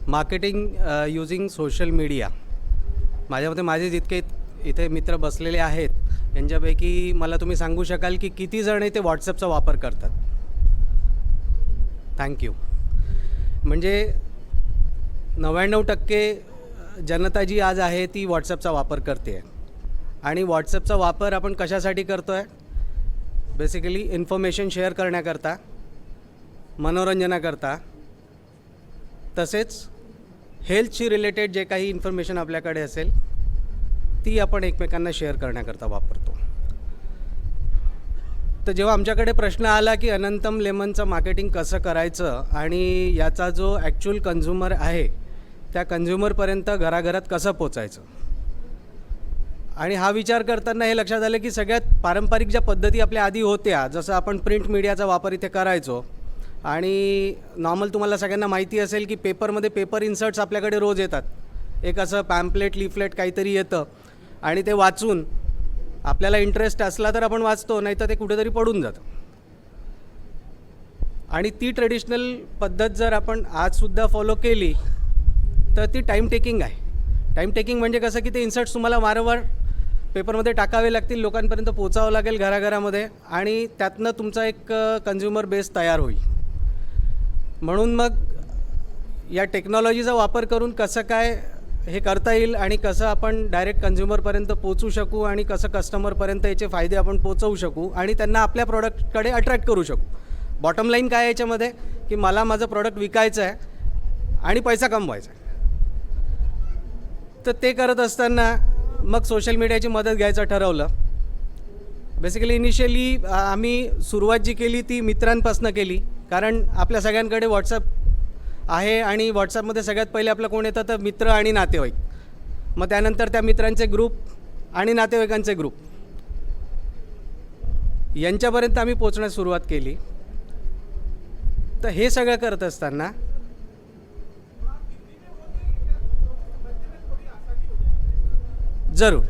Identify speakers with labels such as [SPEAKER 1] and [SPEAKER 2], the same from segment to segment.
[SPEAKER 1] Marketing using social media. माझ्या मते माझे जितके इथे मित्र बसलेले आहेत यांच्यापैकी मला तुम्ही सांगू शकाल की किती जण ते व्हॉट्सॲपचा वापर करतात. थँक्यू. म्हणजे 99% जनता जी आज आहे ती व्हॉट्सॲपचा वापर करते आहे. आणि व्हॉट्सॲपचा वापर आपण कशासाठी करतो आहे? बेसिकली इन्फॉर्मेशन शेअर करण्याकरता, मनोरंजनाकरता, तसेच हेल्थशी रिलेटेड जे काही इन्फॉर्मेशन आपल्याकडे असेल ती आपण एकमेकांना शेअर करण्याकरता वापरतो. तर जेव्हा आमच्याकडे प्रश्न आला की अनंतम लेमनचं मार्केटिंग कसं करायचं आणि याचा जो ॲक्च्युअल कन्झ्युमर आहे त्या कन्झ्युमरपर्यंत घराघरात कसं पोचायचं, आणि हा विचार करताना हे लक्षात आलं की सगळ्यात पारंपरिक ज्या पद्धती आपल्या आधी होत्या, जसं आपण प्रिंट मीडियाचा वापर इथे करायचो आणि नॉर्मल तुम्हाला सगळ्यांना माहिती असेल की पेपरमध्ये पेपर इन्सर्ट्स आपल्याकडे रोज येतात. एक असं पॅम्पलेट लिफलेट काहीतरी येतं आणि ते वाचून आपल्याला इंटरेस्ट असला तर आपण वाचतो, नाही तर ते कुठेतरी पडून जातं. आणि ती ट्रेडिशनल पद्धत जर आपण आजसुद्धा फॉलो केली तर ती टाईम टेकिंग आहे. टाईम टेकिंग म्हणजे कसं की ते इन्सर्ट्स तुम्हाला वारंवार पेपरमध्ये टाकावे लागतील, लोकांपर्यंत पोचावं लागेल घराघरामध्ये, आणि त्यातनं तुमचा एक कन्झ्युमर बेस तयार होईल. म्हणून मग या टेक्नॉलॉजीचा वापर करून कसं काय हे करता येईल आणि कसं आपण डायरेक्ट कन्झ्युमरपर्यंत पोचू शकू आणि कसं कस्टमरपर्यंत याचे फायदे आपण पोचवू शकू आणि त्यांना आपल्या प्रॉडक्टकडे अट्रॅक्ट करू शकू. बॉटम लाईन काय आहे याच्यामध्ये की मला माझं प्रॉडक्ट विकायचं आहे आणि पैसा कमवायचा आहे. तर ते करत असताना मग सोशल मीडियाची मदत घ्यायचं ठरवलं. बेसिकली इनिशियली आम्ही सुरुवात जी केली ती मित्रांपासून केली, कारण आपल्या सगळ्यांकडे व्हॉट्सअप आहे आणि व्हॉट्सअपमध्ये सगळ्यात पहिले आपलं कोण येतं तर मित्र आणि नातेवाईक. मग त्यानंतर त्या मित्रांचे ग्रुप आणि नातेवाईकांचे ग्रुप यांच्यापर्यंत आम्ही पोचण्यास सुरुवात केली. तर हे सगळं करत असताना ज़रूर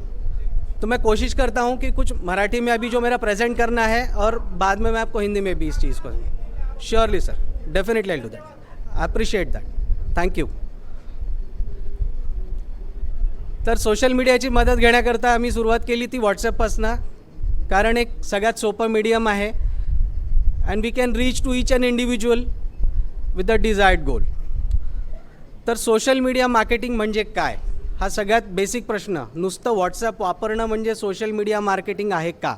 [SPEAKER 1] तो मैं कोशिश करता हूँ कि कुछ मराठी में अभी जो मेरा प्रेजेंट करना है और बाद में मैं आपको हिंदी में भी इस चीज़ को. Surely sir, definitely I do that. Appreciate that. Thank you. तर सोशल मीडियाची मदत घेण्याकरता आम्ही सुरुवात केली ती व्हॉट्सॲपपासून, कारण एक सगळ्यात सोपं मीडियम आहे and we can reach to each an individual with the desired goal. तर सोशल मीडिया मार्केटिंग म्हणजे काय हा सगळ्यात बेसिक प्रश्न. नुसतं व्हॉट्सॲप वापरणं म्हणजे सोशल मीडिया मार्केटिंग आहे का?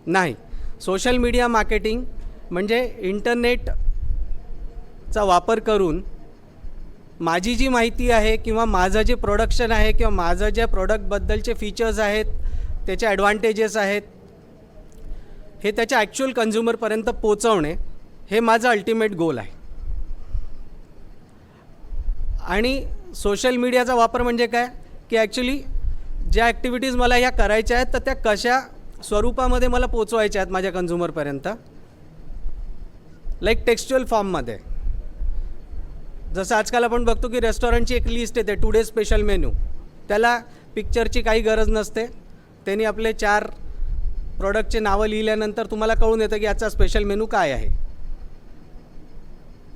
[SPEAKER 1] नाही. सोशल मीडिया मार्केटिंग म्हणजे इंटरनेटचा वापर करून माझी जी माहिती आहे किंवा माझं जे प्रोडक्शन आहे किंवा माझं ज्या प्रोडक्टबद्दलचे फीचर्स आहेत, त्याचे ॲडव्हान्टेजेस आहेत, हे त्याच्या ॲक्च्युअल कन्झ्युमरपर्यंत पोचवणे हे माझं अल्टिमेट गोल आहे. आणि सोशल मीडियाचा वापर म्हणजे काय की ॲक्च्युली ज्या ॲक्टिव्हिटीज मला ह्या करायच्या आहेत तर त्या कशा स्वरूपामध्ये मला पोचवायच्या आहेत माझ्या कन्झ्युमरपर्यंत. लाईक टेक्स्च्युअल फॉर्ममध्ये. जसं आजकाल आपण बघतो की रेस्टॉरंटची एक लिस्ट येते, टुडे स्पेशल मेन्यू. त्याला पिक्चरची काही गरज नसते. त्यांनी आपले 4 प्रोडक्टचे नावं लिहिल्यानंतर तुम्हाला कळून येतं की याचा स्पेशल मेनू काय आहे.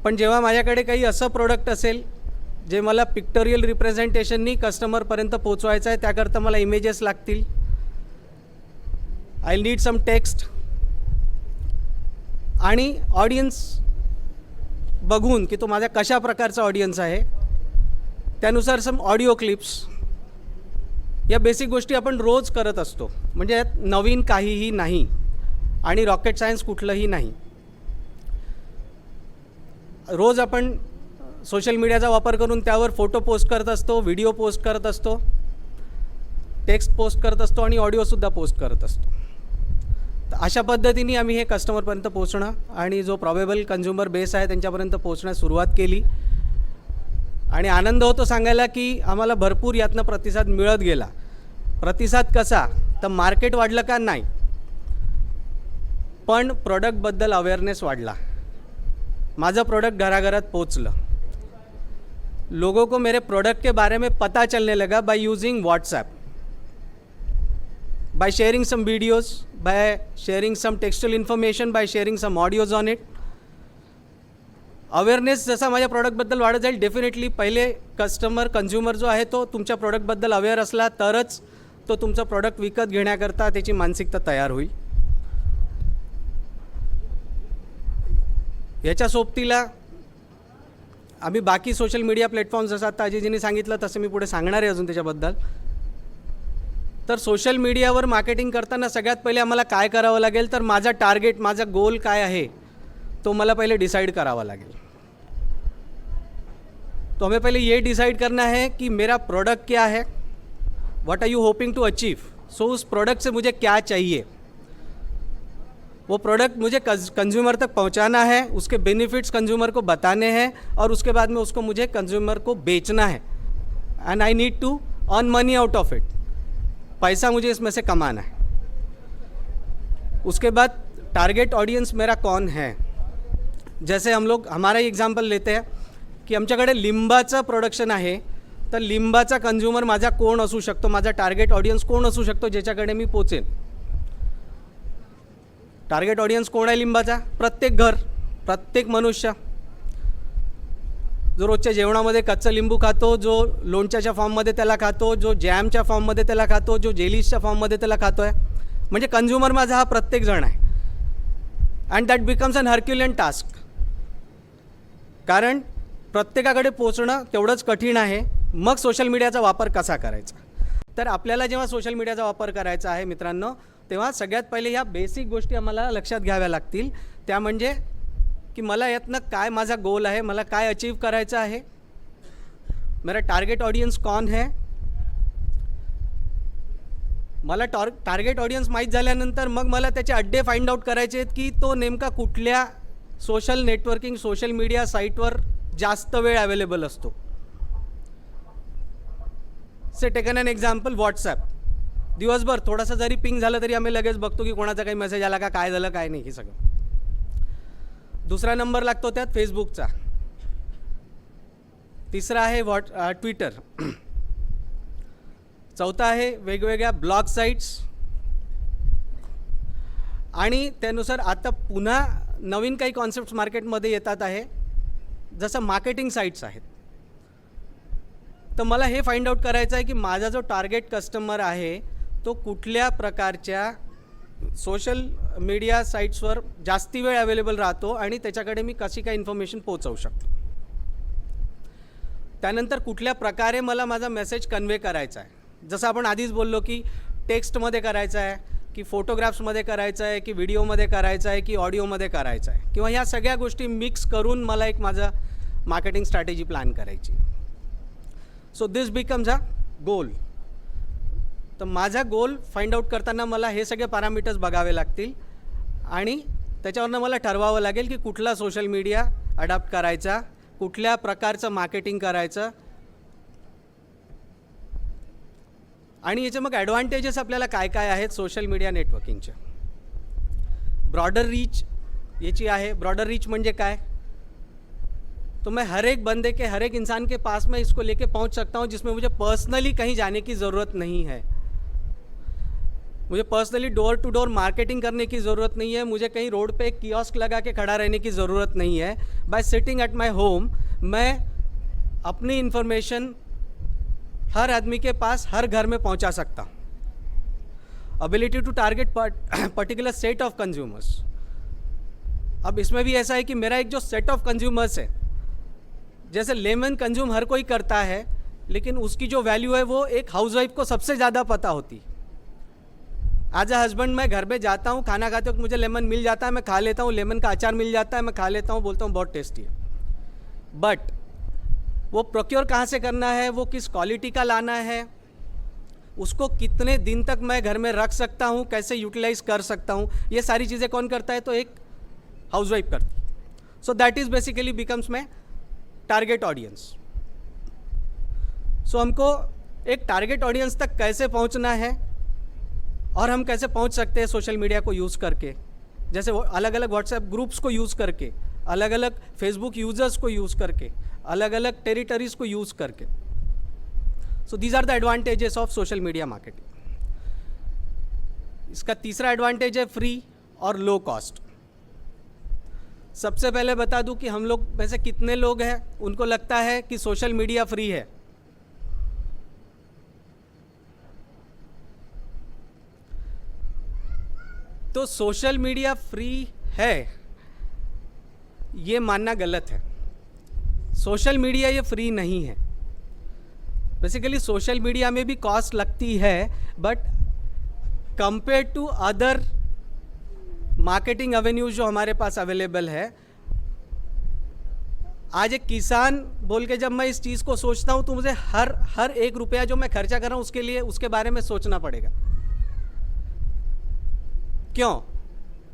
[SPEAKER 1] पण जेव्हा माझ्याकडे काही असं प्रोडक्ट असेल जे मला पिक्टोरियल रिप्रेझेंटेशननी कस्टमरपर्यंत पोचवायचं आहे, त्याकरता मला इमेजेस लागतील, आय नीड सम टेक्स्ट, आणि ऑडियन्स बघून की तो माझ्या कशा प्रकारचा ऑडियन्स आहे त्यानुसार सम ऑडिओ क्लिप्स. या बेसिक गोष्टी आपण रोज करत असतो. म्हणजे यात नवीन काहीही नाही आणि रॉकेट सायन्स कुठलंही नाही. रोज आपण सोशल मीडियाचा वापर करून त्यावर फोटो पोस्ट करत असतो, व्हिडिओ पोस्ट करत असतो, टेक्स्ट पोस्ट करत असतो आणि ऑडिओसुद्धा पोस्ट करत असतो. तर अशा पद्धतीने आम्ही हे कस्टमरपर्यंत पोचणं आणि जो प्रॉबेबल कन्झ्युमर बेस आहे त्यांच्यापर्यंत पोचण्यास सुरुवात केली. आणि आनंद होतो सांगायला की आम्हाला भरपूर यातनं प्रतिसाद मिळत गेला. प्रतिसाद कसा तर मार्केट वाढलं का? नाही, पण प्रोडक्टबद्दल अवेअरनेस वाढला. माझं प्रोडक्ट घराघरात पोचलं. लोगों को मेरे प्रोडक्ट के बारे में पता चलने लगा by using WhatsApp, by sharing some videos, by sharing some textual information, by sharing some audios on it. Awareness जसा माझ्या प्रॉडक्टबद्दल वाढत जाईल, डेफिनेटली पहिले कन्झ्युमर जो आहे तो तुमच्या प्रॉडक्टबद्दल अवेअर असला तरच तो तुमचं प्रॉडक्ट विकत घेण्याकरता त्याची मानसिकता तयार होईल. याच्या सोबतीला आम्ही बाकी सोशल मीडिया प्लॅटफॉर्म्स जसं आता अजयजींनी सांगितलं तसं मी पुढे सांगणार आहे अजून त्याच्याबद्दल. तर सोशल मीडियावर मार्केटिंग करताना सगळ्यात पहिले आम्हाला काय करावं लागेल, तर माझा टार्गेट, माझा गोल काय आहे तो मला पहले डिसाइड करावा लागेल. तो हमें पहले ये डिसाइड करना है कि मेरा प्रोडक्ट क्या है, what are you hoping to achieve. So उस प्रोडक्ट से मुझे क्या चाहिए, वो प्रोडक्ट मुझे कंज्यूमर तक पहुंचाना है, उसके बेनिफिट्स कंज्यूमर को बताने हैं और उसके बाद में उसको मुझे कंज्यूमर को बेचना है. And I need to earn money out of it. पैसा मुझे इसमें से कमाना है. उसके बाद टारगेट ऑडियन्स मेरा कौन है. जैसे हम लोग हमारा एग्जाम्पल लेते हैं की आमच्याकडे लिंबाचं प्रोडक्शन आहे, तर लिंबाचा कंज्यूमर माझा कोण असू शकतो, माझा टार्गेट ऑडियन्स कोण असू शकतो ज्याच्याकडे मी पोचेन. टार्गेट ऑडियन्स कोण आहे लिंबाचा? प्रत्येक घर, प्रत्येक मनुष्य जो रोजच्या जेवणामध्ये कच्चं लिंबू खातो, जो लोणच्याच्या फॉर्ममध्ये त्याला खातो, जो जॅमच्या फॉर्ममध्ये त्याला खातो, जो जेलीसच्या फॉर्ममध्ये त्याला खातो आहे. म्हणजे कंज्यूमर माझा हा प्रत्येक जण आहे. And that becomes a herculean task. कारण प्रत्येकाकडे पोचणं तेवढंच कठीण आहे. मग सोशल मीडियाचा वापर कसा करायचा. तर आपल्याला जेव्हा सोशल मीडियाचा वापर करायचा आहे मित्रांनो, तेव्हा सगळ्यात पहिले ह्या बेसिक गोष्टी आम्हाला लक्षात घ्याव्या लागतील. त्या म्हणजे की मला यातनं काय माझा गोल आहे, मला काय अचीव करायचं आहे, मेरा टार्गेट ऑडियन्स कौन है. मला टार्गेट ऑडियन्स माहीत झाल्यानंतर मग मला त्याचे अड्डे फाइंड आउट करायचे आहेत की तो नेमका कुठल्या सोशल नेटवर्किंग, सोशल मीडिया साईटवर जास्त वेळ अवेलेबल असतो. से टेकन एन एक्झाम्पल, व्हॉट्सॲप. दिवसभर थोडासा जरी पिंग झालं तरी आम्ही लगेच बघतो की कोणाचा काही मेसेज आला का, काय झालं काय नाही, हे सगळं. दुसरा नंबर लागतो त्यात फेसबुकचा. तिसरा आहे ट्विटर. चौथा आहे वेगवेगळ्या ब्लॉग साईट्स. आणि त्यानुसार आता पुन्हा नवीन काही कॉन्सेप्ट्स मार्केटमध्ये येतात आहे, जसं मार्केटिंग साईट्स आहेत. तर मला हे फाइंड आउट करायचं आहे की माझा जो टार्गेट कस्टमर आहे तो कुठल्या प्रकारच्या सोशल मीडिया साईट्सवर जास्ती वेळ अवेलेबल राहतो आणि त्याच्याकडे मी कशी काय इन्फॉर्मेशन पोहोचवू शकतो. त्यानंतर कुठल्या प्रकारे मला माझा मेसेज कन्वे करायचा आहे. जसं आपण आधीच बोललो की टेक्स्टमध्ये करायचा आहे, की फोटोग्राफ्समध्ये करायचं आहे, की व्हिडिओमध्ये करायचं आहे, की ऑडिओमध्ये करायचं आहे, किंवा ह्या सगळ्या गोष्टी मिक्स करून मला एक माझा मार्केटिंग स्ट्रॅटेजी प्लॅन करायची. सो दिस बिकम्स अ गोल. तर माझा गोल फाइंड आउट करताना मला हे सगळे पॅरामीटर्स बघावे लागतील आणि त्याच्यावरनं मला ठरवावं लागेल की कुठला सोशल मीडिया अडॉप्ट करायचा, कुठल्या प्रकारचं मार्केटिंग करायचं. आणि याचे मग ॲडव्हान्टेजेस आपल्याला काय काय आहेत सोशल मीडिया नेटवर्किंगचे. ब्रॉडर रीच याची आहे. ब्रॉडर रीच म्हणजे काय, तो मैं हर एक बंदे के, हर एक इंसान के पास में इसको लेके पहुंच सकता हूं, जिसमें मुझे पर्सनली कहीं जाने की ज़रूरत नहीं है. मुझे personally door to door marketing करने की ज़रूरत नहीं है. मुझे कहीं रोड पे एक कियोस्क लगा के खड़ा रहने की ज़रूरत नहीं है. Bye sitting at my home मैं अपनी इन्फॉर्मेशन हर आदमी के पास, हर घर में पहुंचा सकता हूँ. Ability to target particular set of consumers. अब इसमें भी ऐसा है कि मेरा एक जो सेट ऑफ कंज्यूमर्स है, जैसे लेमन कंज्यूम हर कोई करता है, लेकिन उसकी जो वैल्यू है वो एक हाउसवाइफ को सबसे ज़्यादा पता होती. एज अ हस्बैंड मैं घर में जाता हूँ, खाना खाते वक्त मुझे लेमन मिल जाता है, मैं खा लेता हूँ. लेमन का अचार मिल जाता है, मैं खा लेता हूँ, बोलता हूँ बहुत टेस्टी है. बट वो प्रोक्योर कहाँ से करना है, वो किस क्वालिटी का लाना है, उसको कितने दिन तक मैं घर में रख सकता हूँ, कैसे यूटिलाइज कर सकता हूँ, ये सारी चीज़ें कौन करता है, तो एक हाउसवाइफ करती. So that is basically becomes my target audience. So हमको एक टारगेट ऑडियंस तक कैसे पहुंचना है और हम कैसे पहुंच सकते हैं सोशल मीडिया को यूज़ करके, जैसे अलग अलग व्हाट्सएप ग्रुप्स को यूज़ करके, अलग अलग फेसबुक यूज़र्स को यूज़ करके, अलग अलग टेरिटरीज़ को यूज़ करके. So these are the advantages of social media marketing. इसका तीसरा एडवांटेज है फ्री और लो कॉस्ट. सबसे पहले बता दूं कि हम लोग वैसे कितने लोग हैं उनको लगता है कि सोशल मीडिया फ्री है। तो सोशल मीडिया फ्री है ये मानना गलत है। सोशल मीडिया ये फ्री नहीं है। बेसिकली सोशल मीडिया में भी कॉस्ट लगती है, but compare to other marketing avenues जो हमारे पास अवेलेबल है, आज एक किसान बोल के जब मैं इस चीज़ को सोचता हूँ तो मुझे हर एक रुपया जो मैं खर्चा कर रहा हूँ उसके लिए उसके बारे में सोचना पड़ेगा। क्यों?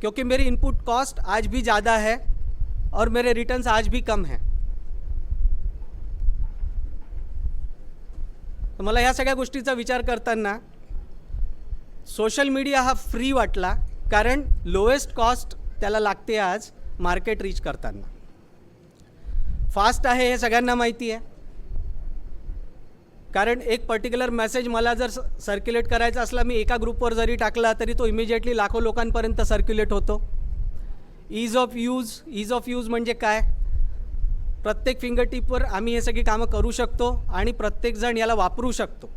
[SPEAKER 1] क्योंकि मेरी इनपुट कॉस्ट आज भी ज़्यादा है और मेरे रिटर्न्स आज भी कम हैं। तर मला ह्या सगळ्या गोष्टीचा विचार करताना सोशल मीडिया हा फ्री वाटला, कारण लोएस्ट कॉस्ट त्याला लागते आज मार्केट रीच करताना। फास्ट आहे हे सगळ्यांना माहिती आहे, कारण एक पर्टिक्युलर मेसेज मला जर सर्क्युलेट करायचा असला, मी एका ग्रुपवर जरी टाकला तरी तो इमिजिएटली लाखो लोकांपर्यंत सर्क्युलेट होतो। ईज ऑफ यूज म्हणजे काय? प्रत्येक फिंगरटिपवर आम्ही हे सगळी कामं करू शकतो आणि प्रत्येकजण याला वापरू शकतो।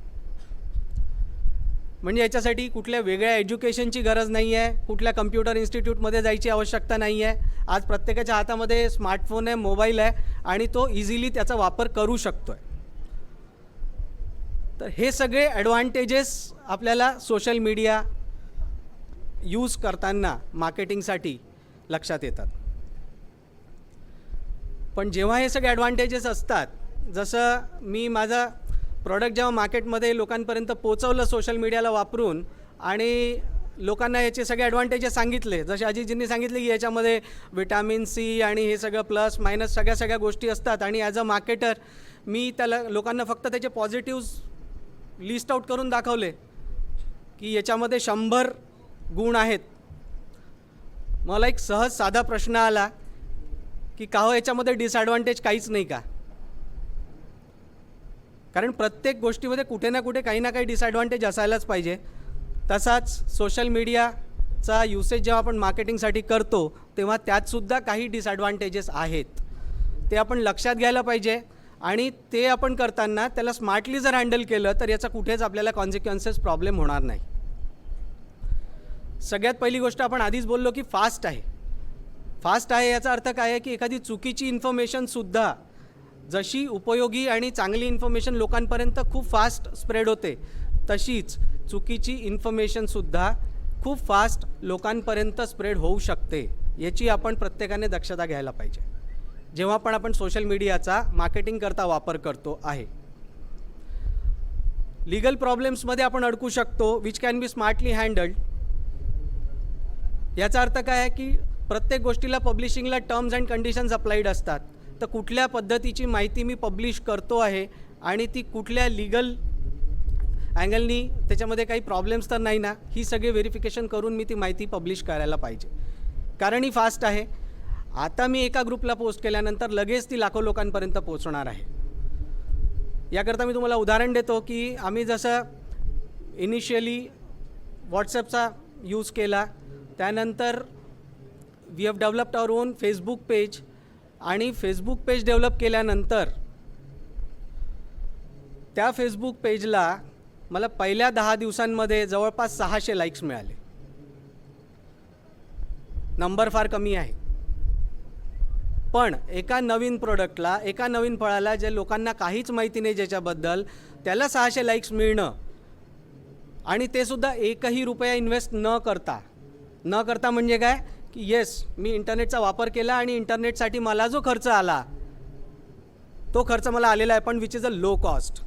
[SPEAKER 1] म्हणजे याच्यासाठी कुठल्या वेगळ्या एज्युकेशनची गरज नाही आहे, कुठल्या कम्प्युटर इन्स्टिट्यूटमध्ये जायची आवश्यकता नाही आहे। आज प्रत्येकाच्या हातामध्ये स्मार्टफोन आहे, मोबाईल आहे आणि तो इझिली त्याचा वापर करू शकतो आहे। तर हे सगळे ॲडव्हान्टेजेस आपल्याला सोशल मीडिया यूज करताना मार्केटिंगसाठी लक्षात येतात। पण जेव्हा हे सगळे ॲडव्हान्टेजेस असतात, जसं मी माझा प्रॉडक्ट जेव्हा मार्केटमध्ये लोकांपर्यंत पोचवलं सोशल मीडियाला वापरून आणि लोकांना याचे सगळे ॲडव्हान्टेजेस सांगितले, जसे अजितजींनी सांगितले की याच्यामध्ये विटॅमिन सी आणि हे सगळं प्लस मायनस सगळ्या गोष्टी असतात, आणि ॲज अ मार्केटर मी त्याला लोकांना फक्त त्याचे पॉझिटिव्स लिस्ट आउट करून दाखवले की याच्यामध्ये 100 गुण आहेत। मला एक सहज साधा प्रश्न आला की का हो याच्यामध्ये डिसॲडव्हान्टेज काहीच नाही का? कारण प्रत्येक गोष्टीमध्ये कुठे ना कुठे काही ना काही डिसॲडव्हान्टेज असायलाच पाहिजे। तसाच सोशल मीडियाचा यूसेज जेव्हा आपण मार्केटिंगसाठी करतो तेव्हा त्यातसुद्धा काही डिसॲडव्हान्टेजेस आहेत, ते आपण लक्षात घ्यायला पाहिजे आणि ते आपण करताना त्याला स्मार्टली जर हँडल केलं तर याचा कुठेच आपल्याला कॉन्सिक्वेन्सेस प्रॉब्लेम होणार नाही। सगळ्यात पहिली गोष्ट आपण आधीच बोललो की फास्ट आहे। फास्ट आहे याचा अर्थ काय आहे की एखादी चुकीची इन्फॉर्मेशनसुद्धा जशी उपयोगी आणि चांगली इन्फॉर्मेशन लोकांपर्यंत खूप फास्ट स्प्रेड होते, तशीच चुकीची इन्फॉर्मेशनसुद्धा खूप फास्ट लोकांपर्यंत स्प्रेड होऊ शकते। याची आपण प्रत्येकाने दक्षता घ्यायला पाहिजे जेव्हा पण आपण सोशल मीडियाचा मार्केटिंग करता वापर करतो आहे। लीगल प्रॉब्लेम्समध्ये आपण अडकू शकतो, which can be smartly handheld. याचा अर्थ काय आहे की प्रत्येक गोष्टीला पब्लिशिंगला टर्म्स अँड कंडिशन्स अप्लाइड असतात। तर कुठल्या पद्धतीची माहिती मी पब्लिश करतो आहे आणि ती कुठल्या लीगल अँगलनी त्याच्यामध्ये काही प्रॉब्लेम्स तर नाही ना, ही सगळी व्हेरिफिकेशन करून मी ती माहिती पब्लिश करायला पाहिजे, कारण ही फास्ट आहे। आता मी एका ग्रुपला पोस्ट केल्यानंतर लगेच ती लाखो लोकांपर्यंत पोहोचणार आहे। याकरता मी तुम्हाला उदाहरण देतो की आम्ही जसं इनिशियली व्हॉट्सॲपचा यूज केला, त्यानंतर we have developed our own Facebook page, आणि फेसबुक पेज डेव्हलप केल्यानंतर त्या फेसबुक पेजला मला पहिल्या 10 दिवसांमध्ये जवळपास 600 लाईक्स मिळाले। नंबर फार कमी आहे, पण एका नवीन प्रोडक्टला, एका नवीन फळाला जे लोकांना काहीच माहिती नाही ज्याच्याबद्दल, त्याला 600 लाईक्स मिळणं, आणि ते सुद्धा एकही रुपया इन्व्हेस्ट न करता म्हणजे काय की येस मी इंटरनेटचा वापर केला आणि इंटरनेटसाठी मला जो खर्च आला तो खर्च मला आलेला आहे, पण which is a low cost,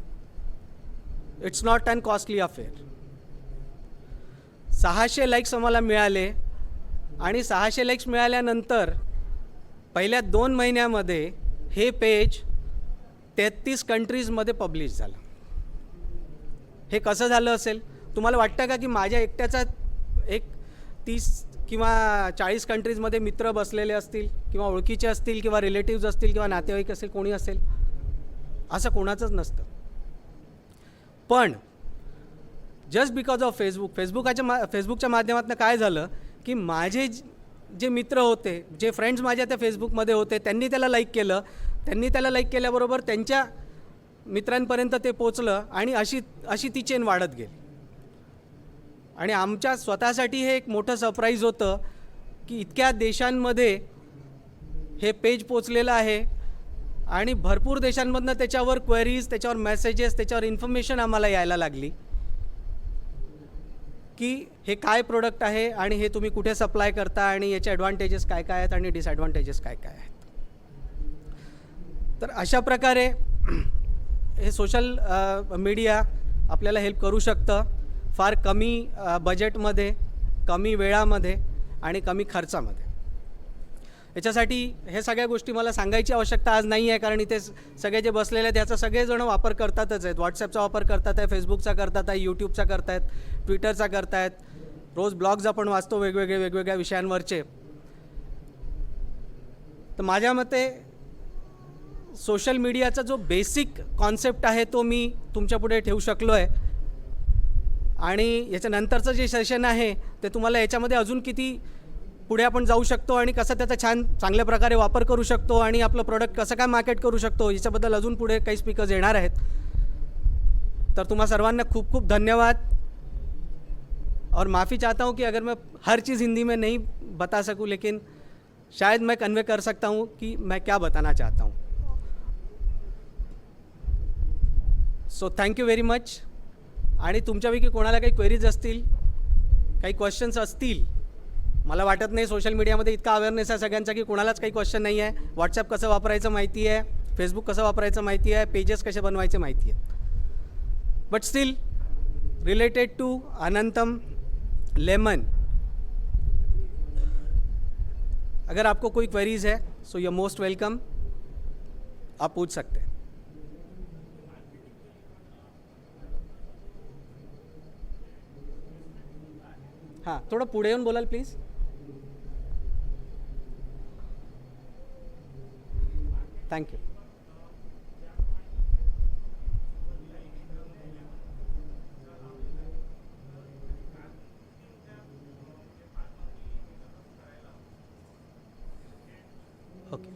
[SPEAKER 1] it's not an costly affair. 600 likes आम्हाला मिळाले आणि 600 लाईक्स मिळाल्यानंतर पहिल्या 2 महिन्यामध्ये हे पेज 33 कंट्रीजमध्ये पब्लिश झालं। हे कसं झालं असेल? तुम्हाला वाटतं का की माझ्या एकट्याचा एक 30 किंवा 40 कंट्रीजमध्ये मित्र बसलेले असतील किंवा ओळखीचे असतील किंवा रिलेटिव्ज असतील किंवा नातेवाईक असेल, कोणी असेल? असं कोणाचंच नसतं। पण जस्ट बिकॉज ऑफ फेसबुकच्या माध्यमातून काय झालं की माझे जे मित्र होते, जे फ्रेंड्स माझ्या त्या फेसबुकमध्ये होते, त्यांनी त्याला लाईक केलं. त्यांनी त्याला लाईक केल्याबरोबर त्यांच्या मित्रांपर्यंत ते पोचलं आणि अशी ती चेन वाढत गेली. आणि आमच्या स्वतःसाठी हे एक मोठं सरप्राईज होतं की इतक्या देशांमध्ये हे पेज पोचलेलं आहे आणि भरपूर देशांमधनं त्याच्यावर क्वेरीज, त्याच्यावर मेसेजेस, त्याच्यावर इन्फॉर्मेशन आम्हाला यायला लागली की हे काय प्रोडक्ट आहे आणि हे तुम्ही कुठे सप्लाय करता आणि याचे ॲडव्हान्टेजेस काय काय आहेत आणि डिसॲडव्हान्टेजेस काय काय आहेत. तर अशा प्रकारे हे सोशल मीडिया आपल्याला हेल्प करू शकतं फार कमी बजेटमध्ये, कमी वेळामध्ये आणि कमी खर्चामध्ये. याच्यासाठी हे सगळ्या गोष्टी मला सांगायची आवश्यकता आज नाही आहे, कारण इथे सगळे जे बसलेले आहेत याचा सगळेजण वापर करतातच आहेत. व्हॉट्सॲपचा वापर करतात आहे, फेसबुकचा करतात आहे, यूट्यूबचा करतायत, ट्विटरचा करतायत, रोज ब्लॉग्स आपण वाचतो वेगवेगळ्या विषयांवरचे. तर माझ्या मते सोशल मीडियाचा जो बेसिक कॉन्सेप्ट आहे तो मी तुमच्यापुढे ठेवू शकलो आहे. आणि याच्यानंतरचं जे सेशन आहे ते तुम्हाला याच्यामध्ये अजून किती पुढे आपण जाऊ शकतो आणि कसं त्याचा चांगल्या प्रकारे वापर करू शकतो आणि आपलं प्रोडक्ट कसं काय मार्केट करू शकतो याच्याबद्दल अजून पुढे काही स्पीकर्स येणार आहेत. तर तुम्हा सर्वांना खूप खूप धन्यवाद. और माफ़ी चाहता हूँ कि अगर मैं हर चीज़ हिंदी में नहीं बता सकूँ, लेकिन शायद मैं कन्वे कर सकता हूँ कि मैं क्या बताना चाहता हूँ. So thank you very much. आणि तुमच्यापैकी कोणाला काही क्वेरीज असतील, काही क्वेश्चन्स असतील, मला वाटत नाही सोशल मीडियामध्ये इतका अवेअरनेस आहे सगळ्यांचा की कोणालाच काही क्वेश्चन नाही आहे. व्हॉट्सॲप कसं वापरायचं माहिती आहे, फेसबुक कसं वापरायचं माहिती आहे, पेजेस कसे बनवायचे माहिती आहे. But still related to Anantam lemon, अगर आपको कोई क्वेरीज है so you are most welcome, आप पूछ सकते हैं. हां, थोडं पुढे येऊन बोलाल प्लीज. थँक्यू. ओके.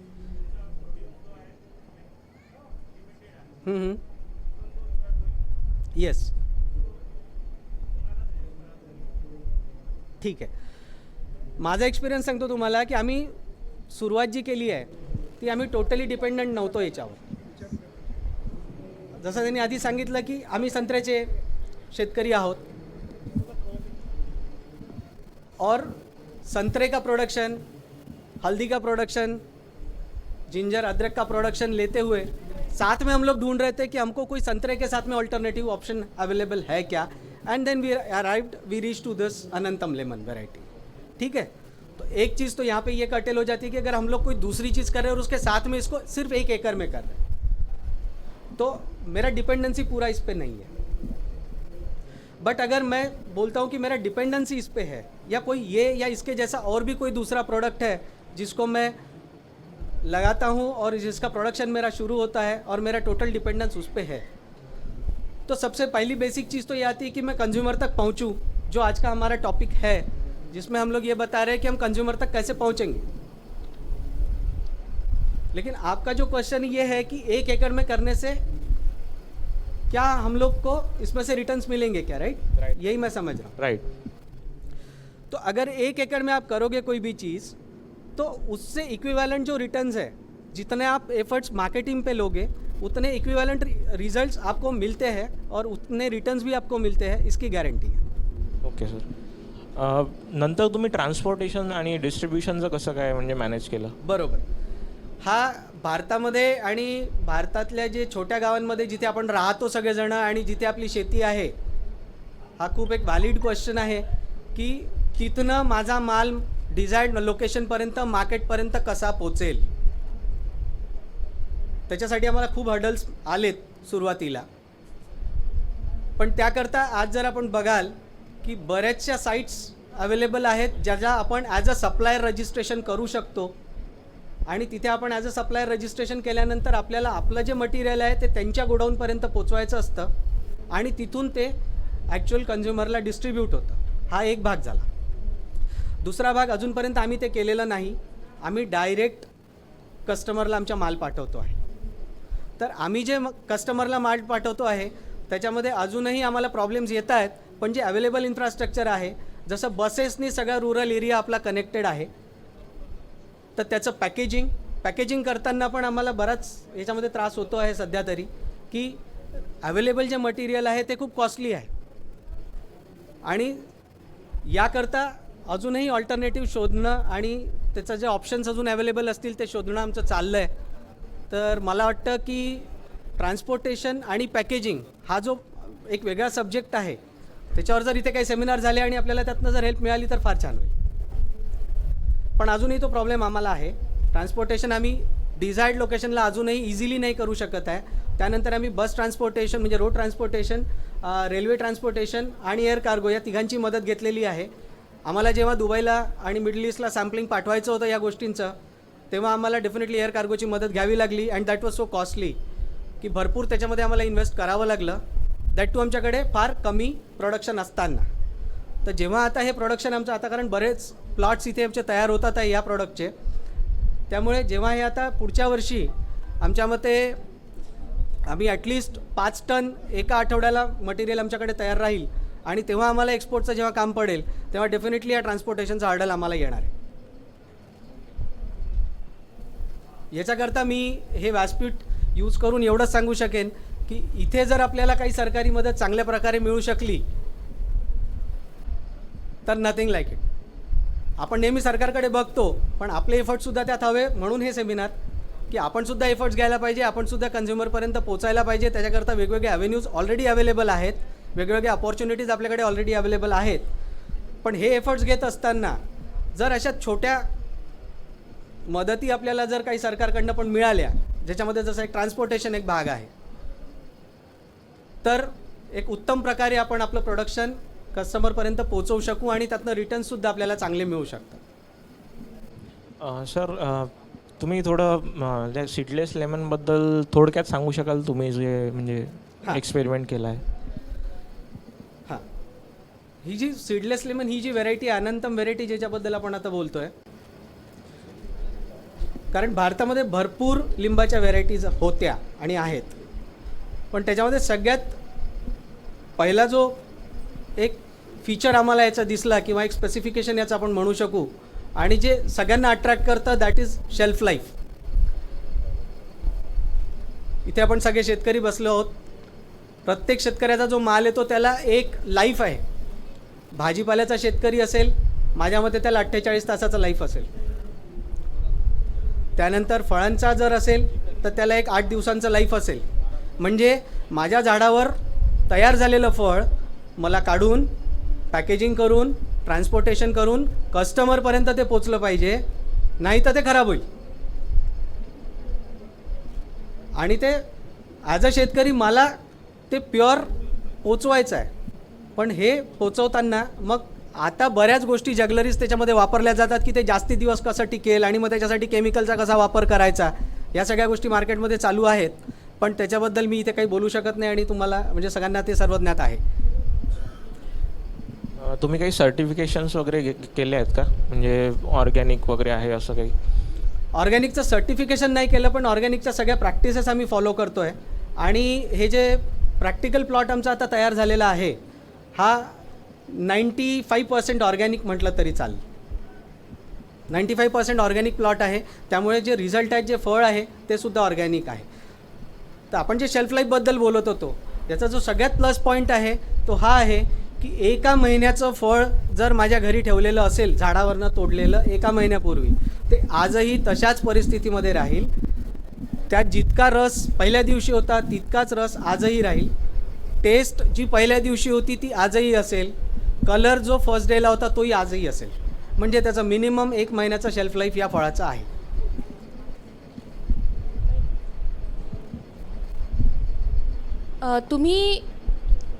[SPEAKER 1] येस, ठीक आहे. माझा एक्सपिरियन्स सांगतो तुम्हाला की आम्ही सुरुवात जी केली आहे ती आम्ही टोटली डिपेंडंट नव्हतो याच्यावर. जसं त्यांनी आधी सांगितलं की आम्ही संत्र्याचे शेतकरी आहोत और संतरे का प्रोडक्शन, हल्दी का प्रोडक्शन, जिंजर अदरक का प्रोडक्शन लेते हुए साथ में हम लोग ढूंढ रहे थे कि हमको कोई संतरे के साथ में अल्टरनेटिव ऑप्शन अवेलेबल है क्या. And then we reach to this Anantam lemon variety. ठीक है. तो एक चीज़ तो यहाँ पे ये कर्टेल हो जाती है कि अगर हम लोग कोई दूसरी चीज़ कर रहे हैं और उसके साथ में इसको सिर्फ 1 एकड़ में कर रहे हैं तो मेरा डिपेंडेंसी पूरा इस पे नहीं है. बट अगर मैं बोलता हूँ कि मेरा डिपेंडेंसी इस पे है या कोई ये या इसके जैसा और भी कोई दूसरा प्रोडक्ट है जिसको मैं लगाता हूँ और जिसका प्रोडक्शन मेरा शुरू होता है और मेरा टोटल डिपेंडेंस उस पे है, तो सबसे पहली बेसिक चीज़ तो ये आती है कि मैं कंज्यूमर तक पहुँचूँ, जो आज का हमारा टॉपिक है, जिसमें हम लोग ये बता रहे हैं कि हम कंज्यूमर तक कैसे पहुँचेंगे. लेकिन आपका जो क्वेश्चन ये है कि 1 एकड़ में करने से क्या हम लोग को इसमें से रिटर्न्स मिलेंगे क्या, राइट? यही मैं समझ रहा हूँ.
[SPEAKER 2] राइट.
[SPEAKER 1] तो अगर 1 एकड़ में आप करोगे कोई भी चीज़ तो उससे इक्विवेलेंट जो रिटर्न्स है, जितने आप एफर्ट्स मार्केटिंग पे लोगे उतने इक्विवेलेंट रिजल्ट्स आपको मिलते हैं और उतने रिटर्न्स भी आपको मिलते हैं, इसकी गॅरंटी आहे.
[SPEAKER 2] Okay sir. नंतर तुम्ही ट्रान्सपोर्टेशन आणि डिस्ट्रीब्युशनचं कसं काय म्हणजे मॅनेज केलं?
[SPEAKER 1] बरोबर. हा भारतामध्ये आणि भारतातल्या जे छोट्या गावांमध्ये जिथे आपण राहतो सगळेजण आणि जिथे आपली शेती आहे, हा खूप एक व्हॅलिड क्वेश्चन आहे की तिथनं माझा माल डिझायर्ड लोकेशनपर्यंत, मार्केटपर्यंत कसा पोचेल. त्याच्यासाठी आम्हाला खूप हर्डल्स आलेत सुरुवातीला. पण त्याकरता आज जर आपण बघाल की बऱ्याचशा साईट्स अवेलेबल आहेत ज्याच्या आपण ॲज अ सप्लायर रजिस्ट्रेशन करू शकतो आणि तिथे आपण ॲज अ सप्लायर रजिस्ट्रेशन केल्यानंतर आपल्याला आपलं जे मटेरियल आहे ते त्यांच्या गोडाऊनपर्यंत पोचवायचं असतं आणि तिथून ते ॲक्च्युअल कंझ्युमरला डिस्ट्रीब्यूट होतं. हा एक भाग झाला. दुसरा भाग अजूनपर्यंत आम्ही ते केलेलं नाही. आम्ही डायरेक्ट कस्टमरला आमच्या माल पाठवतो आहे. तर आम्ही जे कस्टमरला माल पाठवतो आहे त्याच्यामध्ये अजूनही आम्हाला प्रॉब्लेम्स येत आहेत, पण जे अवेलेबल इन्फ्रास्ट्रक्चर आहे, जसं बसेसनी सगळा रुरल एरिया आपला कनेक्टेड आहे, तर त्याचं पॅकेजिंग करताना पण आम्हाला बराच याच्यामध्ये त्रास होतो आहे सध्या तरी, की अवेलेबल जे मटेरियल आहे ते खूप कॉस्टली आहे आणि याकरता अजूनही ऑल्टरनेटिव्ह शोधणं आणि त्याचं जे ऑप्शन्स अजून अवेलेबल असतील ते शोधणं आमचं चाललं आहे. तर मला वाटतं की ट्रान्सपोर्टेशन आणि पॅकेजिंग हा जो एक वेगळा सब्जेक्ट आहे त्याच्यावर जर इथे काही सेमिनार झाले आणि आपल्याला त्यातनं जर हेल्प मिळाली तर फार छान होईल. पण अजूनही तो प्रॉब्लेम आम्हाला आहे. ट्रान्सपोर्टेशन आम्ही डिझायर्ड लोकेशनला अजूनही इझिली नाही करू शकत आहे. त्यानंतर आम्ही बस ट्रान्सपोर्टेशन म्हणजे रोड ट्रान्सपोर्टेशन, रेल्वे ट्रान्सपोर्टेशन आणि एअर कार्गो या तिघांची मदत घेतलेली आहे. आम्हाला जेव्हा दुबईला आणि मिडल ईस्टला सॅम्पलिंग पाठवायचं होतं या गोष्टींचं, तेव्हा आम्हाला डेफिनेटली एअर कार्गोची मदत घ्यावी लागली and that was so costly की भरपूर त्याच्यामध्ये आम्हाला इन्व्हेस्ट करावं लागलं, दॅट टू आमच्याकडे फार कमी प्रोडक्शन असताना. तर जेव्हा आता हे प्रोडक्शन आमचं आता, कारण बरेच प्लॉट्स इथे आमचे तयार होतात आहे या प्रोडक्टचे, त्यामुळे जेव्हा हे आता पुढच्या वर्षी आमच्या मते आम्ही ॲटलिस्ट 5 टन एका आठवड्याला मटेरियल आमच्याकडे तयार राहील आणि तेव्हा आम्हाला एक्सपोर्टचं जेव्हा काम पडेल तेव्हा डेफिनेटली या ट्रान्सपोर्टेशनचा हर्डल आम्हाला येणार आहे. याच्याकरता मी हे व्यासपीठ यूज करून एवढंच सांगू शकेन की इथे जर आपल्याला काही सरकारी मदत चांगल्या प्रकारे मिळू शकली तर नथिंग लाईक इट. आपण नेहमी सरकारकडे बघतो, पण आपले एफर्ट्ससुद्धा त्यात हवे. म्हणून हे सेमिनार की आपणसुद्धा एफर्ट्स घ्यायला पाहिजे, आपणसुद्धा कन्झ्युमरपर्यंत पोचायला पाहिजे. त्याच्याकरता वेगवेगळे ॲव्हेन्यूज ऑलरेडी अवेलेबल आहेत, वेगवेगळ्या अपॉर्च्युनिटीज आपल्याकडे ऑलरेडी अवेलेबल आहेत. पण हे एफर्ट्स घेत असताना जर अशा छोट्या मदती आपल्याला जर काही सरकारकडनं पण मिळाल्या, ज्याच्यामध्ये जसं एक ट्रान्सपोर्टेशन एक भाग आहे, तर एक उत्तम प्रकारे आपण आपलं प्रोडक्शन कस्टमरपर्यंत पोहोचवू शकू आणि त्यातनं रिटर्न्ससुद्धा आपल्याला चांगले मिळू शकतात.
[SPEAKER 2] सर, तुम्ही थोडं त्या सीडलेस लेमनबद्दल थोडक्यात सांगू शकाल? तुम्ही जे म्हणजे एक्सपेरिमेंट केला आहे.
[SPEAKER 1] हां, ही जी सीडलेस लेमन ही जी व्हेरायटी अनंतम व्हेरायटी ज्याच्याबद्दल आपण आता बोलतो आहे, कारण भारतामध्ये भरपूर लिंबाच्या व्हेरायटीज होत्या आणि आहेत, पण त्याच्यामध्ये सगळ्यात पहिला जो एक फीचर आम्हाला याचा दिसला किंवा एक स्पेसिफिकेशन याचं आपण म्हणू शकू आणि जे सगळ्यांना अट्रॅक्ट करतं, दॅट इज शेल्फ लाईफ. इथे आपण सगळे शेतकरी बसलो आहोत. प्रत्येक शेतकऱ्याचा जो माल येतो त्याला एक लाईफ आहे. भाजीपाल्याचा शेतकरी असेल, माझ्या मते त्याला 48 तासाचा लाईफ असेल. त्यानंतर फळांचा जर असेल तर त्याला एक 8 दिवसांचं लाईफ असेल. म्हणजे माझ्या झाडावर तयार झालेलं फळ मला काढून पॅकेजिंग करून ट्रान्सपोर्टेशन करून कस्टमरपर्यंत ते पोचलं पाहिजे, नाही तर ते खराब होईल. आणि ते ॲज अ शेतकरी मला ते प्युअर पोचवायचं आहे. पण हे पोचवताना मग आता बऱ्याच गोष्टी जगलरीज त्याच्यामध्ये वापरल्या जातात की ते जास्ती दिवस कसं टिकेल आणि मग त्याच्यासाठी केमिकलचा कसा वापर करायचा, या सगळ्या गोष्टी मार्केटमध्ये चालू आहेत. पण त्याच्याबद्दल मी इथे काही बोलू शकत नाही आणि तुम्हाला म्हणजे सगळ्यांना ते सर्व ज्ञात आहे.
[SPEAKER 2] तुम्ही काही सर्टिफिकेशन्स वगैरे केले आहेत का? म्हणजे ऑर्गॅनिक वगैरे आहे असं काही?
[SPEAKER 1] ऑर्गॅनिकचं सर्टिफिकेशन नाही केलं, पण ऑर्गॅनिकच्या सगळ्या प्रॅक्टिसेस आम्ही फॉलो करतो आहे. आणि हे जे प्रॅक्टिकल प्लॉट आमचा आता तयार झालेला आहे हा 95% ऑर्गॅनिक म्हटलं तरी चालेल. 95% ऑर्गॅनिक प्लॉट आहे. त्यामुळे जे रिझल्ट आहेत, जे फळ आहे ते सुद्धा ऑर्गॅनिक आहे. तर आपण जे शेल्फ लाईफबद्दल बोलत होतो, याचा जो सगळ्यात प्लस पॉईंट आहे तो हा आहे की 1 महिन्याचं फळ जर माझ्या घरी ठेवलेलं असेल, झाडावरनं तोडलेलं 1 महिन्यापूर्वी, ते आजही तशाच परिस्थितीमध्ये राहील. त्यात जितका रस पहिल्या दिवशी होता तितकाच रस आजही राहील. टेस्ट जी पहिल्या दिवशी होती ती आजही असेल. कलर जो फर्स्ट डेला होता तोही आजही असेल. म्हणजे त्याचा मिनिमम 1 महिन्याचा शेल्फ लाईफ या फळाचा आहे.
[SPEAKER 3] तुम्ही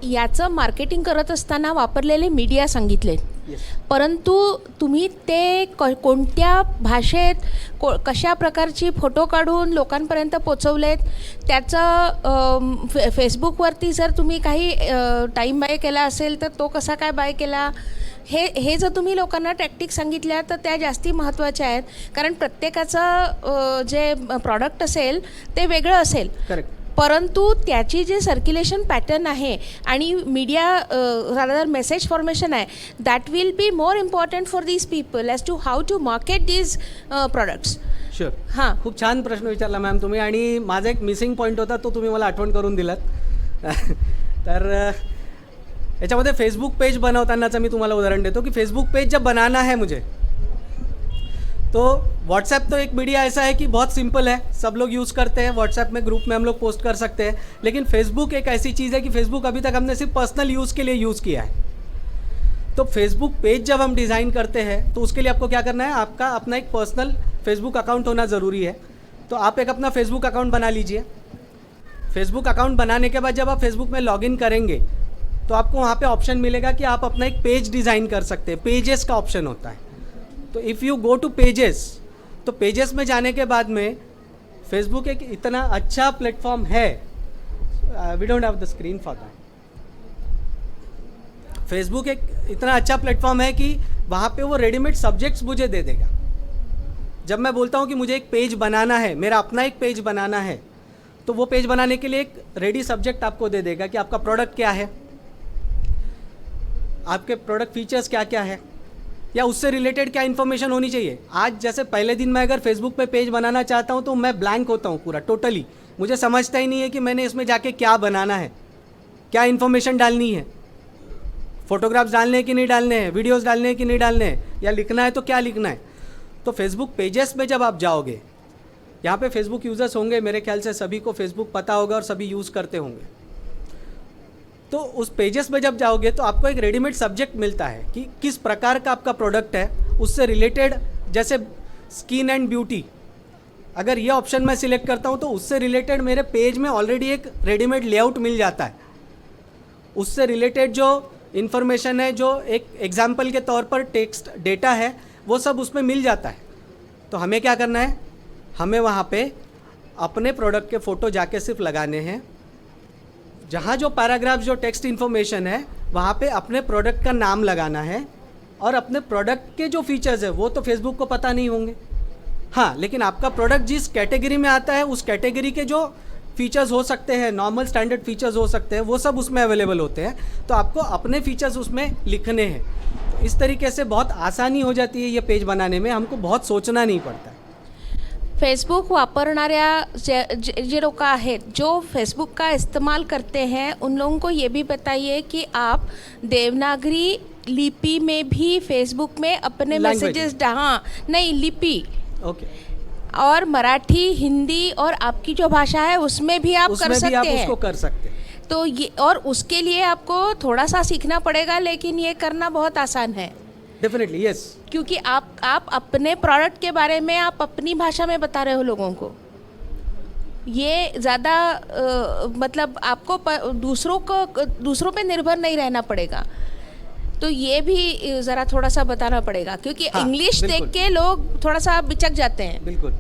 [SPEAKER 3] याचं मार्केटिंग करत असताना वापरलेले मीडिया सांगितले,
[SPEAKER 1] Yes.
[SPEAKER 3] परंतु तुम्ही ते कोणत्या भाषेत कशा प्रकारची फोटो काढून लोकांपर्यंत पोचवलेत त्याचं फेसबुकवरती जर तुम्ही काही टाईम बाय केला असेल तर तो कसा काय बाय केला हे जर तुम्ही लोकांना टॅक्टिक सांगितल्या तर त्या जास्ती महत्त्वाच्या आहेत. कारण प्रत्येकाचं जे प्रॉडक्ट असेल ते वेगळं असेल.
[SPEAKER 1] करेक्ट.
[SPEAKER 3] परंतु त्याची जे सर्क्युलेशन पॅटर्न आहे आणि मीडिया रादर मेसेज फॉर्मेशन आहे that will be more important for these people as to how to market these products.
[SPEAKER 1] Sure.
[SPEAKER 3] हां,
[SPEAKER 1] खूप छान प्रश्न विचारला मॅम तुम्ही, आणि माझा एक मिसिंग पॉईंट होता तो तुम्ही मला आठवण करून दिलात. तर याच्यामध्ये फेसबुक पेज बनवतानाचं मी तुम्हाला उदाहरण देतो की फेसबुक पेज जब बनाना है मुझे, तो व्हाट्सएप तो एक मीडिया ऐसा है कि बहुत सिंपल है, सब लोग यूज़ करते हैं, व्हाट्सएप में ग्रुप में हम लोग पोस्ट कर सकते हैं. लेकिन फेसबुक एक ऐसी चीज़ है कि फेसबुक अभी तक हमने सिर्फ पर्सनल यूज़ के लिए यूज़ किया है. तो फेसबुक पेज जब हम डिज़ाइन करते हैं तो उसके लिए आपको क्या करना है, आपका अपना एक पर्सनल फेसबुक अकाउंट होना ज़रूरी है. तो आप एक अपना फेसबुक अकाउंट बना लीजिए. फेसबुक अकाउंट बनाने के बाद जब आप फेसबुक में लॉगिन करेंगे तो आपको वहाँ पे ऑप्शन मिलेगा कि आप अपना एक पेज डिज़ाइन कर सकते हैं. पेजेस का ऑप्शन होता है. तो if you go two pages, तो पेजेस में जाने के बाद में फेसबुक एक इतना अच्छा प्लेटफॉर्म है. We don't have the screen for that. Facebook एक इतना अच्छा प्लेटफॉर्म है कि वहाँ पे वो रेडीमेड सब्जेक्ट्स मुझे दे देगा. जब मैं बोलता हूँ कि मुझे एक पेज बनाना है, मेरा अपना एक पेज बनाना है, तो वो पेज बनाने के लिए एक रेडी सब्जेक्ट आपको दे देगा कि आपका प्रोडक्ट क्या है, आपके प्रोडक्ट फीचर्स क्या क्या है, या उससे रिलेटेड क्या इन्फॉर्मेशन होनी चाहिए. आज जैसे पहले दिन मैं अगर फेसबुक पे पेज बनाना चाहता हूँ तो मैं ब्लैंक होता हूँ पूरा, टोटली. मुझे समझता ही नहीं है कि मैंने इसमें जाके क्या बनाना है, क्या इन्फॉर्मेशन डालनी है, फोटोग्राफ्स डालने हैं कि नहीं डालने हैं, वीडियोस डालने हैं कि नहीं डालने हैं, या लिखना है तो क्या लिखना है. तो फेसबुक पेजेस में जब आप जाओगे, यहाँ पे फेसबुक यूज़र्स होंगे, मेरे ख्याल से सभी को फेसबुक पता होगा और सभी यूज़ करते होंगे. तो उस पेजेस में जब जाओगे तो आपको एक रेडीमेड सब्जेक्ट मिलता है कि किस प्रकार का आपका प्रोडक्ट है, उससे रिलेटेड. जैसे स्किन एंड ब्यूटी, अगर ये ऑप्शन मैं सिलेक्ट करता हूँ तो उससे रिलेटेड मेरे पेज में ऑलरेडी एक रेडीमेड लेआउट मिल जाता है. उससे रिलेटेड जो इन्फॉर्मेशन है, जो एक एग्जाम्पल के तौर पर टेक्स्ट डेटा है, वो सब उसमें मिल जाता है. तो हमें क्या करना है, हमें वहाँ पे अपने प्रोडक्ट के फ़ोटो जाके सिर्फ लगाने हैं. जहाँ जो पैराग्राफ जो टेक्स्ट इन्फॉर्मेशन है वहाँ पे अपने प्रोडक्ट का नाम लगाना है, और अपने प्रोडक्ट के जो फीचर्स है वो तो फेसबुक को पता नहीं होंगे. हाँ, लेकिन आपका प्रोडक्ट जिस कैटेगरी में आता है उस कैटेगरी के जो फीचर्स हो सकते हैं, नॉर्मल स्टैंडर्ड फीचर्स हो सकते हैं, वो सब उसमें अवेलेबल होते हैं. तो आपको अपने फीचर्स उसमें लिखने हैं. तो इस तरीके से बहुत आसानी हो जाती है ये पेज बनाने में, हमको बहुत सोचना नहीं पड़ता है.
[SPEAKER 3] फेसबुक वापरणाऱ्या जे लोग आहेत जो फेसबुक का इस्तेमाल करते हैं उन लोगों को ये भी बताइए कि आप देवनागरी लिपि में भी फेसबुक में अपने मैसेजेस नहीं लिपि
[SPEAKER 1] ओके.
[SPEAKER 3] और मराठी, हिंदी और आपकी जो भाषा है उसमें भी आप कर
[SPEAKER 1] उसमें भी
[SPEAKER 3] सकते
[SPEAKER 1] आप
[SPEAKER 3] हैं.
[SPEAKER 1] उसको कर सकते हैं.
[SPEAKER 3] तो ये, और उसके लिए आपको थोड़ा सा सीखना पड़ेगा, लेकिन ये करना बहुत आसान है.
[SPEAKER 1] Definitely yes.
[SPEAKER 3] क्योंकि आप अपने प्रोडक्ट के बारे में आप अपनी भाषा में बता रहे हो लोगों को. ये ज़्यादा मतलब आपको दूसरों पे निर्भर नहीं रहना पड़ेगा. तो ये भी ज़रा थोड़ा सा बताना पड़ेगा, क्योंकि
[SPEAKER 1] हाँ,
[SPEAKER 3] इंग्लिश देख
[SPEAKER 1] बिल्कुल.
[SPEAKER 3] के लोग थोड़ा सा बिचक जाते हैं.
[SPEAKER 1] बिल्कुल.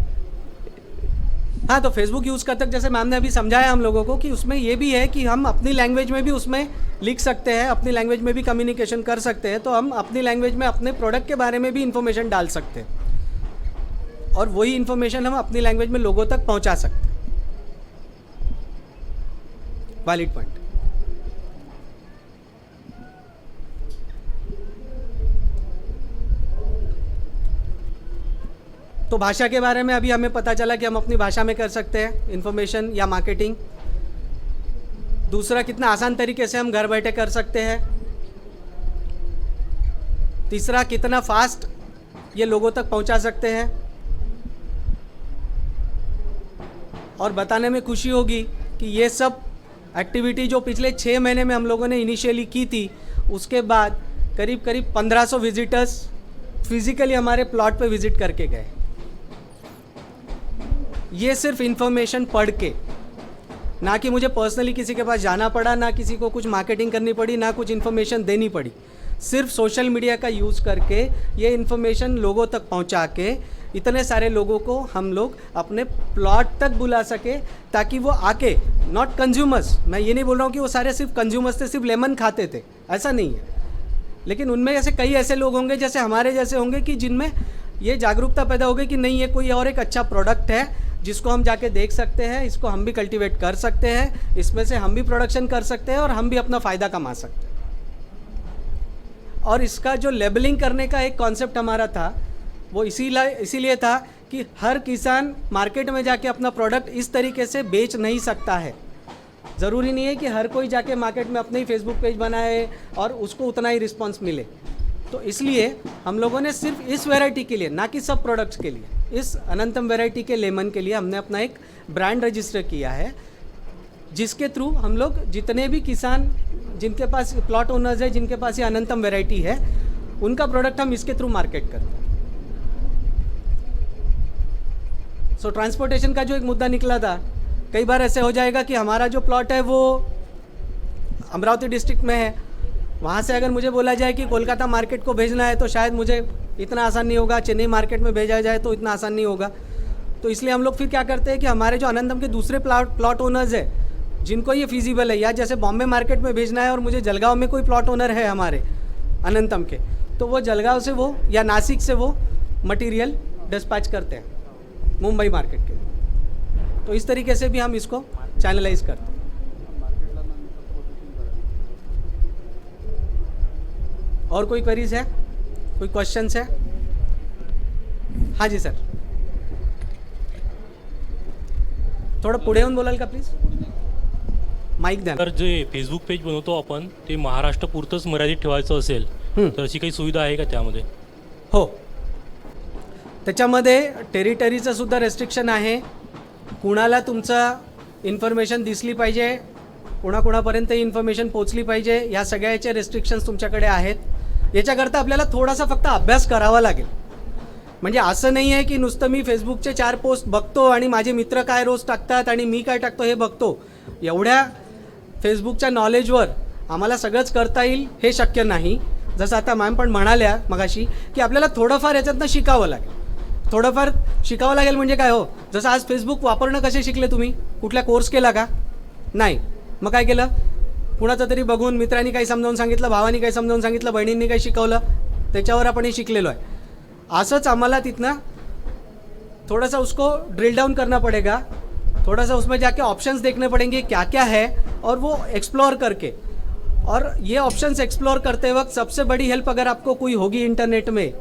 [SPEAKER 1] हाँ, तो फेसबुक यूज़ करते जैसे मैम ने अभी समझाया हम लोगों को कि उसमें ये भी है कि हम अपनी लैंग्वेज में भी उसमें लिख सकते हैं, अपनी लैंग्वेज में भी कम्युनिकेशन कर सकते हैं. तो हम अपनी लैंग्वेज में अपने प्रोडक्ट के बारे में भी इन्फॉर्मेशन डाल सकते हैं, और वही इन्फॉर्मेशन हम अपनी लैंग्वेज में लोगों तक पहुंचा सकते हैं. Valid point. तो भाषा के बारे में अभी हमें पता चला कि हम अपनी भाषा में कर सकते हैं इन्फॉर्मेशन या मार्केटिंग. दूसरा, कितना आसान तरीके से हम घर बैठे कर सकते हैं. तीसरा, कितना फास्ट ये लोगों तक पहुंचा सकते हैं. और बताने में खुशी होगी कि ये सब एक्टिविटी जो पिछले 6 महीने में हम लोगों ने इनिशियली की थी, उसके बाद करीब करीब 1500 विजिटर्स फिज़िकली हमारे प्लॉट पे विज़िट करके गए. ये सिर्फ इन्फॉर्मेशन पढ़ के, ना कि मुझे पर्सनली किसी के पास जाना पड़ा, ना किसी को कुछ मार्केटिंग करनी पड़ी, ना कुछ इन्फॉर्मेशन देनी पड़ी. सिर्फ सोशल मीडिया का यूज़ करके ये इन्फॉर्मेशन लोगों तक पहुंचा के इतने सारे लोगों को हम लोग अपने प्लॉट तक बुला सके, ताकि वो आके, नॉट कंज्यूमर्स, मैं ये नहीं बोल रहा हूँ कि वो सारे सिर्फ कंज्यूमर्स थे, सिर्फ लेमन खाते थे, ऐसा नहीं है, लेकिन उनमें ऐसे कई ऐसे लोग होंगे जैसे हमारे जैसे होंगे कि जिनमें ये जागरूकता पैदा होगी कि नहीं, ये कोई और एक अच्छा प्रोडक्ट है जिसको हम जाके देख सकते हैं, इसको हम भी कल्टीवेट कर सकते हैं, इसमें से हम भी प्रोडक्शन कर सकते हैं और हम भी अपना फ़ायदा कमा सकते हैं। और इसका जो लेबलिंग करने का एक कॉन्सेप्ट हमारा था, वो इसीलिए था कि हर किसान मार्केट में जाके अपना प्रोडक्ट इस तरीके से बेच नहीं सकता है। ज़रूरी नहीं है कि हर कोई जाके मार्केट में अपने ही फेसबुक पेज बनाए और उसको उतना ही रिस्पांस मिले। तो इसलिए हम लोगों ने सिर्फ इस वैरायटी के लिए, ना कि सब प्रोडक्ट्स के लिए, इस अनंतम वैरायटी के लेमन के लिए हमने अपना एक ब्रांड रजिस्टर किया है, जिसके थ्रू हम लोग जितने भी किसान जिनके पास प्लॉट ओनर्स है, जिनके पास ये अनंतम वैरायटी है, उनका प्रोडक्ट हम इसके थ्रू मार्केट करते हैं। सो ट्रांसपोर्टेशन का जो एक मुद्दा निकला था, कई बार ऐसे हो जाएगा कि हमारा जो प्लॉट है वो अमरावती डिस्ट्रिक्ट में है, वहाँ से अगर मुझे बोला जाए कि कोलकाता मार्केट को भेजना है तो शायद मुझे इतना आसान नहीं होगा, चेन्नई मार्केट में भेजा जाए तो इतना आसान नहीं होगा। तो इसलिए हम लोग फिर क्या करते हैं कि हमारे जो अनंतम के दूसरे प्लॉट ओनर्स है, जिनको ये फिजिबल है, या जैसे बॉम्बे मार्केट में भेजना है और मुझे जलगांव में कोई प्लॉट ओनर है हमारे अनंतम के, तो वो जलगांव से वो या नासिक से वो मटेरियल डिस्पैच करते हैं मुंबई मार्केट के लिए। तो इस तरीके से भी हम इसको चैनलाइज करते हैं। और कोई क्वेरीज है, कोई क्वेश्चंस है? हाँ जी सर, थोडं पुढे येऊन बोलाल का प्लीज? माईक द्या.
[SPEAKER 4] तर जे फेसबुक पेज बनवतो आपण ते महाराष्ट्र पुरतंच मर्यादित ठेवायचं असेल तर अशी काही सुविधा आहे का त्यामध्ये?
[SPEAKER 1] हो, त्याच्यामध्ये टेरिटरीचं सुद्धा रेस्ट्रिक्शन आहे. कुणाला तुमचा इन्फॉर्मेशन दिसली पाहिजे, कुणाकुणापर्यंत ही इन्फॉर्मेशन पोचली पाहिजे, या सगळ्याचे रेस्ट्रिक्शन्स तुमच्याकडे आहेत. याच्याकरता आपल्याला थोडासा फक्त अभ्यास करावा लागेल. म्हणजे असं नाही आहे की नुसतं मी फेसबुकचे 4 पोस्ट बघतो आणि माझे मित्र काय रोज टाकतात आणि मी काय टाकतो हे बघतो. एवढ्या फेसबुकच्या नॉलेजवर आम्हाला सगळंच करता येईल हे शक्य नाही. जसं आता मॅम पण म्हणाल्या मगाशी की आपल्याला थोडंफार याच्यातनं शिकावं लागेल. थोडंफार शिकावं लागेल म्हणजे काय हो, जसं आज फेसबुक वापरणं कसे शिकले तुम्ही? कुठला कोर्स केला का? नाही. मग काय केलं? कुणाचं तरी बघून, मित्रांनी काही समजावून सांगितलं, भावानी काही समजावून सांगितलं, बहिणींनी काही शिकवलं, त्याच्यावर आपण हे शिकलेलो आहे. असंच आम्हाला तिथनं थोड़ा सा उसको ड्रिल डाउन करना पड़ेगा, थोड़ा सा उसमें जाके ऑप्शंस देखने पड़ेंगे क्या क्या है, और वो एक्सप्लोर करके, और ये ऑप्शंस एक्सप्लोर करते वक्त सबसे बड़ी हेल्प अगर आपको कोई होगी इंटरनेट में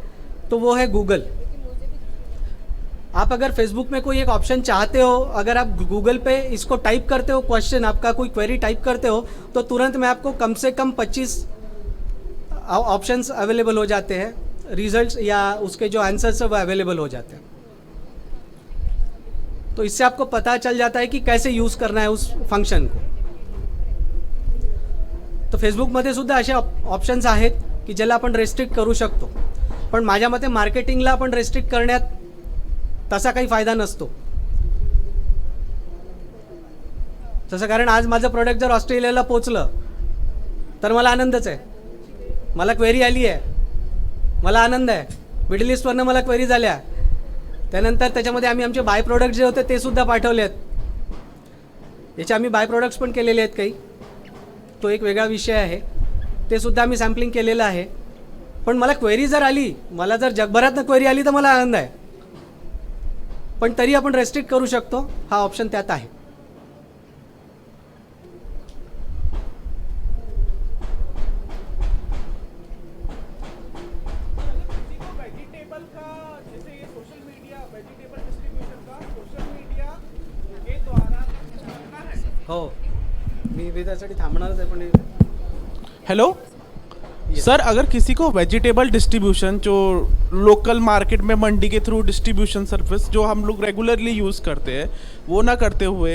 [SPEAKER 1] तो वो है गूगल. आप अगर फेसबुक में कोई एक ऑप्शन चाहते हो, अगर आप गूगल पे इसको टाइप करते हो, क्वेश्चन आपका कोई क्वेरी टाइप करते हो, तो तुरंत में आपको कम से कम 25 ऑप्शंस अवेलेबल हो जाते हैं. रिजल्ट्स या उसके जो आंसर्स है वो अवेलेबल हो जाते हैं. तो इससे आपको पता चल जाता है कि कैसे यूज़ करना है उस फंक्शन को. तो फेसबुकमध्ये सुद्धा असे ऑप्शन्स आहेत की ज्याला आपण रेस्ट्रिक्ट करू शकतो. पण माझ्या मते मार्केटिंगला आपण रेस्ट्रिक्ट करण्यात तसा काही फायदा नसतो. तसं कारण आज माझं प्रोडक्ट जर ऑस्ट्रेलियाला पोचलं तर मला आनंदच आहे. मला क्वेरी आली आहे, मला आनंद आहे. मिडल ईस्टवरनं मला क्वेरी झाल्या, त्यानंतर त्याच्यामध्ये आम्ही आमचे बाय प्रोडक्ट जे होते ते सुद्धा पाठवले आहेत. याचे आम्ही बाय प्रोडक्ट्स पण केलेले आहेत काही, तो एक वेगळा विषय आहे, ते सुद्धा आम्ही सॅम्पलिंग केलेलं आहे. पण मला क्वेरी जर आली, मला जर जगभरातनं क्वेरी आली तर मला आनंद आहे. पण तरी आपण रेस्ट्रिक्ट करू शकतो, हा ऑप्शन त्यात आहे. हो, मी त्यासाठी थांबणारच आहे. पण
[SPEAKER 5] हेलो सर, अगर किसी को वेजिटेबल डिस्ट्रीब्यूशन जो लोकल मार्केट में मंडी के थ्रू डिस्ट्रीब्यूशन सर्विस जो हम लोग रेगुलरली यूज़ करते हैं वो ना करते हुए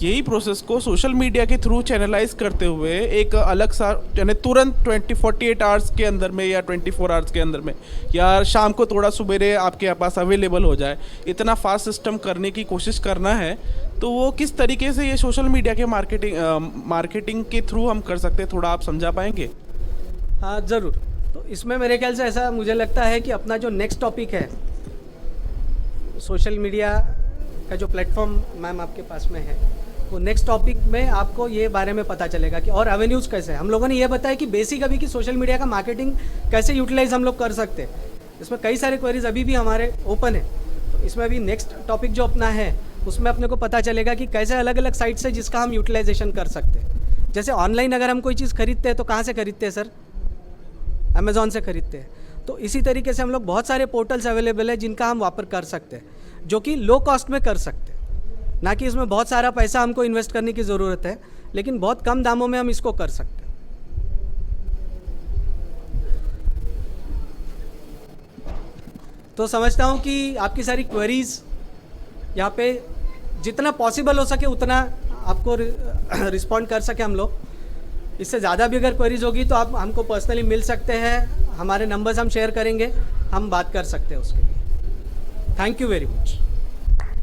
[SPEAKER 5] यही प्रोसेस को सोशल मीडिया के थ्रू चैनलाइज करते हुए एक अलग सा, यानी तुरंत 48 आवर्स के अंदर में या 24 आवर्स के अंदर में या शाम को थोड़ा सुबेरे आपके पास अवेलेबल हो जाए, इतना फास्ट सिस्टम करने की कोशिश करना है, तो वो किस तरीके से ये सोशल मीडिया के मार्केटिंग के थ्रू हम कर सकते हैं, थोड़ा आप समझा पाएंगे?
[SPEAKER 1] हाँ ज़रूर. तो इसमें मेरे ख्याल से ऐसा मुझे लगता है कि अपना जो नेक्स्ट टॉपिक है, सोशल मीडिया का जो प्लेटफॉर्म मैम आपके पास में है, वो नेक्स्ट टॉपिक में आपको ये बारे में पता चलेगा कि और एवेन्यूज़ कैसे हैं। हम लोगों ने ये बताया कि बेसिक अभी कि सोशल मीडिया का मार्केटिंग कैसे यूटिलाइज हम लोग कर सकते हैं। इसमें कई सारे क्वेरीज अभी भी हमारे ओपन है। तो इसमें अभी नेक्स्ट टॉपिक जो अपना है उसमें अपने को पता चलेगा कि कैसे अलग अलग साइट्स है जिसका हम यूटिलाइजेशन कर सकते हैं। जैसे ऑनलाइन अगर हम कोई चीज़ खरीदते हैं तो कहाँ से खरीदते हैं सर? अमेज़ॉन से खरीदते हैं। तो इसी तरीके से हम लोग बहुत सारे पोर्टल्स अवेलेबल है जिनका हम वापर कर सकते हैं, जो कि लो कॉस्ट में कर सकते हैं। ना कि इसमें बहुत सारा पैसा हमको इन्वेस्ट करने की ज़रूरत है, लेकिन बहुत कम दामों में हम इसको कर सकते हैं। तो समझता हूँ कि आपकी सारी क्वेरीज यहाँ पे जितना पॉसिबल हो सके उतना आपको रिस्पॉन्ड कर सके हम लोग। इससे ज़्यादा भी अगर क्वेरीज होगी तो आप हमको पर्सनली मिल सकते हैं, हमारे नंबर्स हम शेयर करेंगे, हम बात कर सकते हैं उसके लिए। Thank you very much.